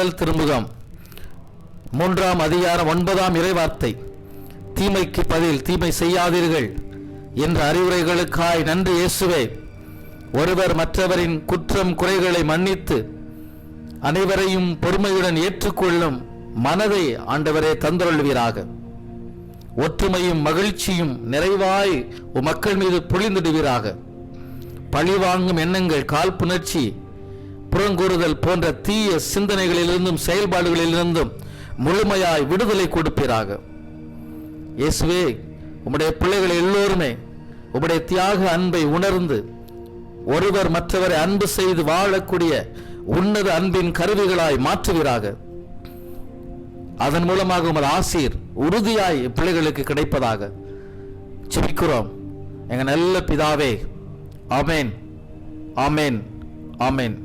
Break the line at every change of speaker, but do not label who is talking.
முதல் திருமுகம் 3ஆம் அதிகாரம் 9ஆம் இறைவார்த்தை. தீமைக்கு பதில் தீமை செய்யாதீர்கள் என்ற அறிவுரைகளுக்காய் நன்றி இயேசுவே. ஒருவர் மற்றவரின் குற்றம் குறைகளை மன்னித்து அனைவரையும் பொறுமையுடன் ஏற்றுக்கொள்ளும் மனதை ஆண்டவரே தந்தருள்வீராக. ஒற்றுமையும் மகிழ்ச்சியும் நிறைவாய் மக்கள் மீது பொழிந்திடுவீராக. பழிவாங்கும் எண்ணங்கள், காழ்ப்புணர்ச்சி, புறங்கூறுதல் போன்ற தீய சிந்தனைகளிலிருந்தும் செயல்பாடுகளிலிருந்தும் முழுமையாய் விடுதலை கொடுப்பீராக. இயேசுவே, உம்முடைய பிள்ளைகள் எல்லோருமே உம்முடைய தியாக அன்பை உணர்ந்து ஒருவர் மற்றவரை அன்பு செய்து வாழக்கூடிய உன்னத அன்பின் கருவிகளாய் மாற்றுவீராக. அதன் மூலமாக உமது ஆசீர் உறுதியாய் பிள்ளைகளுக்கு கிடைப்பதாக ஜெபிக்கிறோம் எங்க நல்ல பிதாவே. ஆமேன், ஆமேன், ஆமேன்.